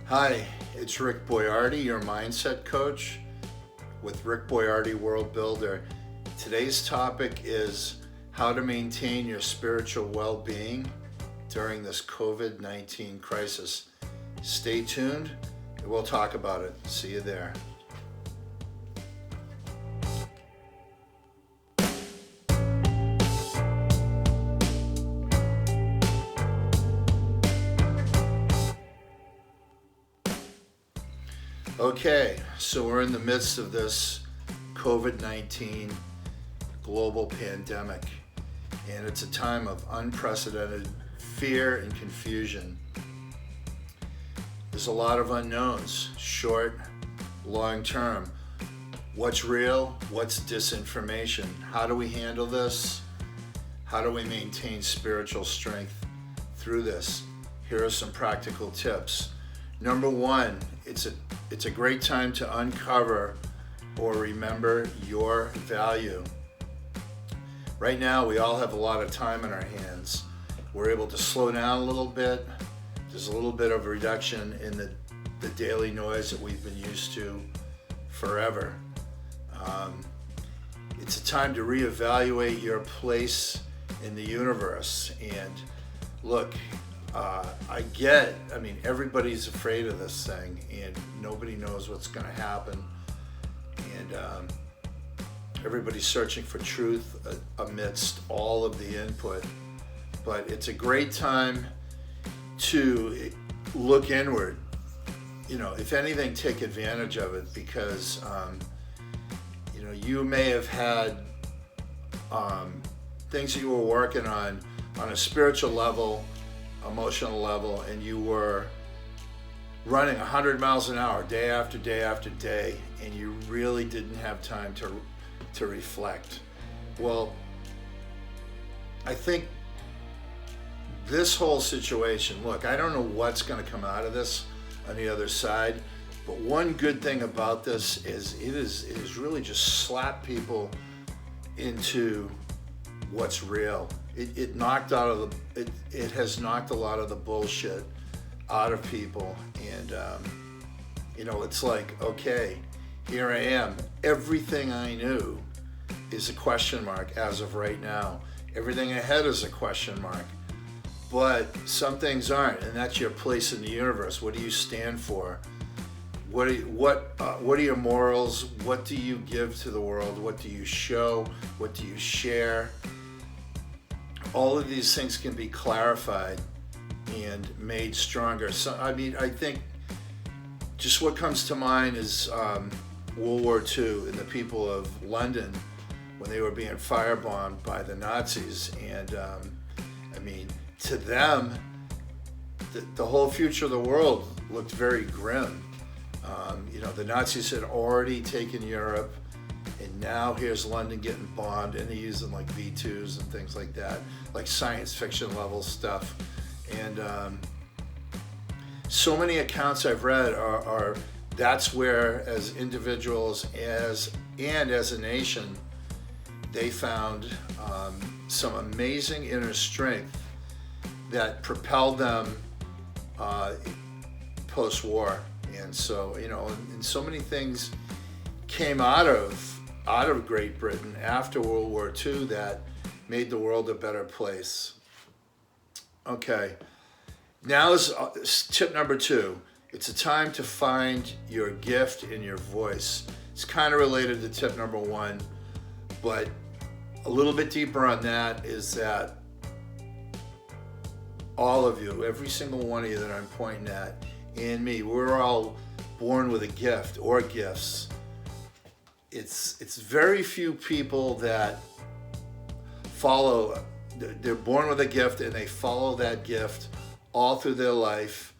Hi, it's Rick Boyardi, your mindset coach with Rick Boyardi World Builder. Today's topic is how to maintain your spiritual well-being during this COVID-19 crisis. Stay tuned and we'll talk about it. See you there. Okay, so we're in the midst of this COVID-19 global pandemic, and it's a time of unprecedented fear and confusion. There's a lot of unknowns, short, long term. What's real? What's disinformation? How do we handle this? How do we maintain spiritual strength through this? Here are some practical tips. Number one, it's a great time to uncover or remember your value. Right now, we all have a lot of time in our hands. We're able to slow down a little bit. There's a little bit of a reduction in the daily noise that we've been used to forever. It's a time to reevaluate your place in the universe. And look, everybody's afraid of this thing and nobody knows what's going to happen. And everybody's searching for truth amidst all of the input. But it's a great time to look inward. If anything, take advantage of it because, you may have had things that you were working on a spiritual level, emotional level, and you were running 100 miles an hour day after day after day, and you really didn't have time to reflect. Well, I think this whole situation, look, I don't know what's going to come out of this on the other side, but one good thing about this is it is really just slapped people into what's real. It has knocked a lot of the bullshit out of people, and it's like, okay, here I am. Everything I knew is a question mark as of right now. Everything ahead is a question mark, but some things aren't, and that's your place in the universe. What do you stand for? What are your morals? What do you give to the world? What do you show? What do you share? All of these things can be clarified and made stronger. So, I think just what comes to mind is World War II and the people of London when they were being firebombed by the Nazis. And to them, the whole future of the world looked very grim. The Nazis had already taken Europe, and now here's London getting bombed, and they're using like V2s and things like that, like science fiction level stuff. And so many accounts I've read are that's where, as individuals as a nation, they found some amazing inner strength that propelled them post-war. And so, and so many things came out of Great Britain after World War II that made the world a better place. Okay, now is tip number 2. It's a time to find your gift in your voice. It's kind of related to tip number 1, but a little bit deeper on that is that all of you, every single one of you that I'm pointing at, and me, we're all born with a gift or gifts. It's very few people that they're born with a gift and they follow that gift all through their life,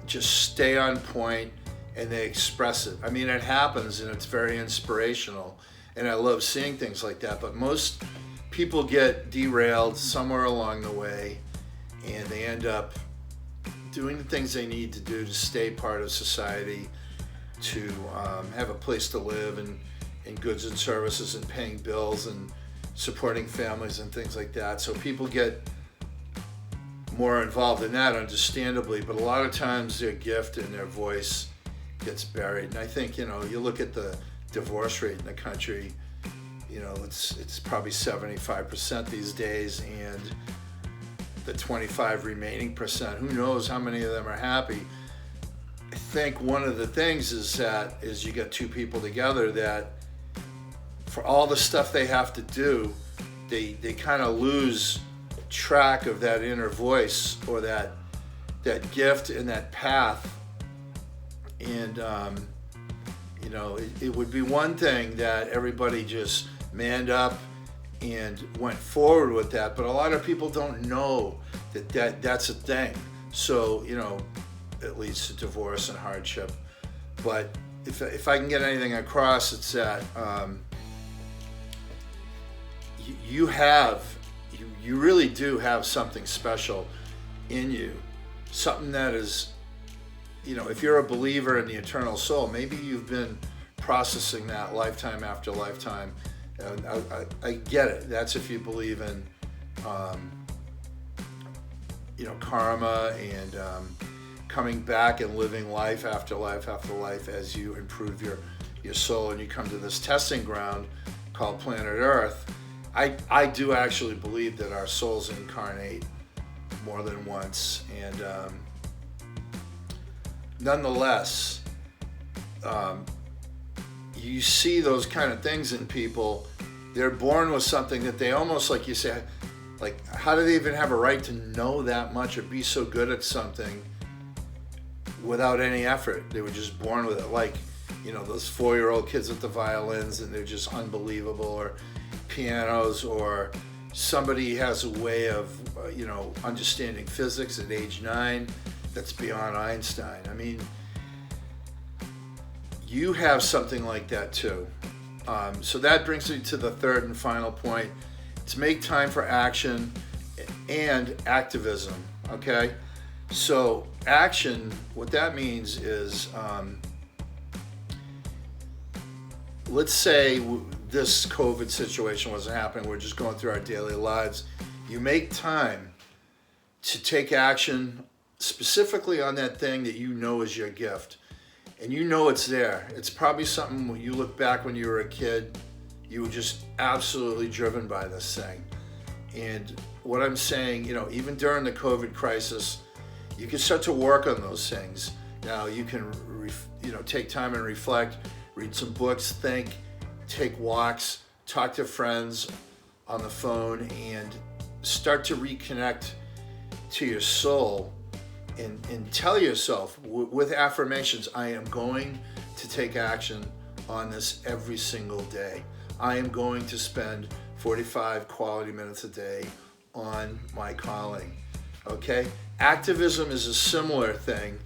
just stay on point and they express it. It happens and it's very inspirational, and I love seeing things like that, but most people get derailed somewhere along the way and they end up doing the things they need to do to stay part of society, to have a place to live, and goods and services, and paying bills and supporting families and things like that. So people get more involved in that, understandably, but a lot of times their gift and their voice gets buried. And I think, you look at the divorce rate in the country, it's probably 75% these days, and the 25 remaining percent, who knows how many of them are happy. I think one of the things is you get two people together that for all the stuff they have to do, they kind of lose track of that inner voice or that gift and that path. And it would be one thing that everybody just manned up and went forward with that, but a lot of people don't know that's a thing. So it leads to divorce and hardship. But if I can get anything across, it's that you really do have something special in you, something that is, if you're a believer in the eternal soul, maybe you've been processing that lifetime after lifetime. I get it. That's if you believe in, karma and coming back and living life after life after life as you improve your soul and you come to this testing ground called planet Earth. I do actually believe that our souls incarnate more than once, and nonetheless, you see those kind of things in people. They're born with something that they almost, like you say, like, how do they even have a right to know that much or be so good at something without any effort? They were just born with it, like, those 4-year-old kids with the violins, and they're just unbelievable, or pianos, or somebody has a way of, understanding physics at age 9 that's beyond Einstein. I mean, you have something like that too. So that brings me to the third and final point. It's make time for action and activism, okay? So action, what that means is, let's say this COVID situation wasn't happening, we're just going through our daily lives. You make time to take action specifically on that thing that you know is your gift. And it's there. It's probably something when you look back when you were a kid, you were just absolutely driven by this thing. And what I'm saying, even during the COVID crisis, you can start to work on those things. Now you can, take time and reflect, read some books, think, take walks, talk to friends on the phone, and start to reconnect to your soul. And tell yourself with affirmations, I am going to take action on this every single day. I am going to spend 45 quality minutes a day on my calling. Okay? Activism is a similar thing,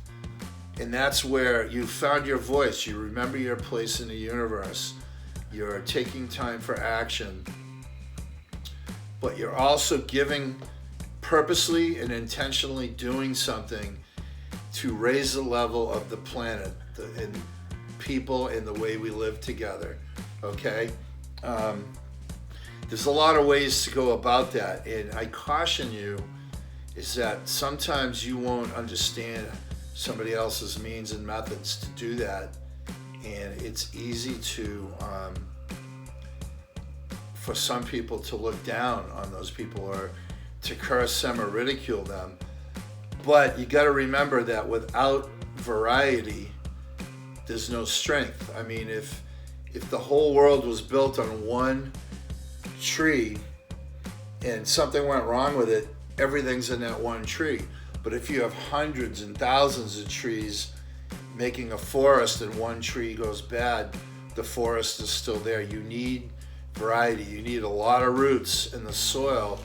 and that's where you found your voice. You remember your place in the universe. You're taking time for action, but you're also giving, purposely and intentionally doing something to raise the level of the planet and people and the way we live together. Okay? There's a lot of ways to go about that, and I caution you is that sometimes you won't understand somebody else's means and methods to do that, and it's easy to for some people to look down on those people or to curse them or ridicule them. But you got to remember that without variety, there's no strength. I mean, if the whole world was built on one tree and something went wrong with it, everything's in that one tree. But if you have hundreds and thousands of trees making a forest and one tree goes bad, the forest is still there. You need variety. You need a lot of roots in the soil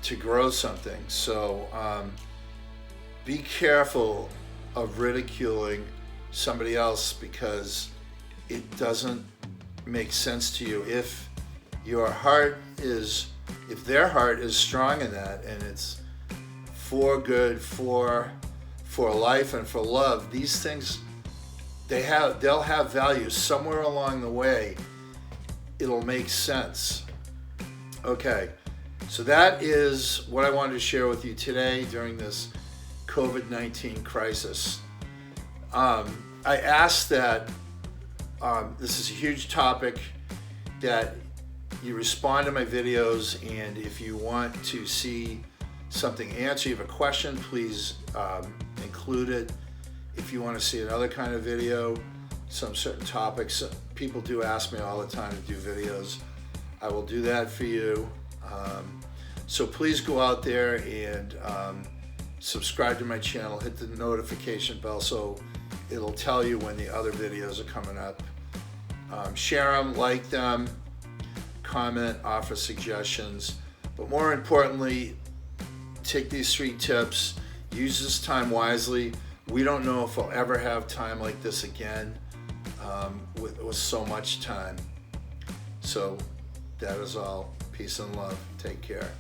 to grow something. So be careful of ridiculing somebody else because it doesn't make sense to you. If their heart is strong in that, and it's for good, for life and for love, these things, they'll have value. Somewhere along the way, it'll make sense. Okay, So that is what I wanted to share with you today during this COVID-19 crisis. I ask that this is a huge topic, that you respond to my videos, and if you want to see something answered, you have a question, please include it. If you want to see another kind of video, some certain topics, people do ask me all the time to do videos. I will do that for you. So please go out there and subscribe to my channel, hit the notification bell so it'll tell you when the other videos are coming up. Share them, like them, comment, offer suggestions, but more importantly, take these 3 tips, use this time wisely. We don't know if we'll ever have time like this again, with so much time. So that is all. Peace and love. Take care.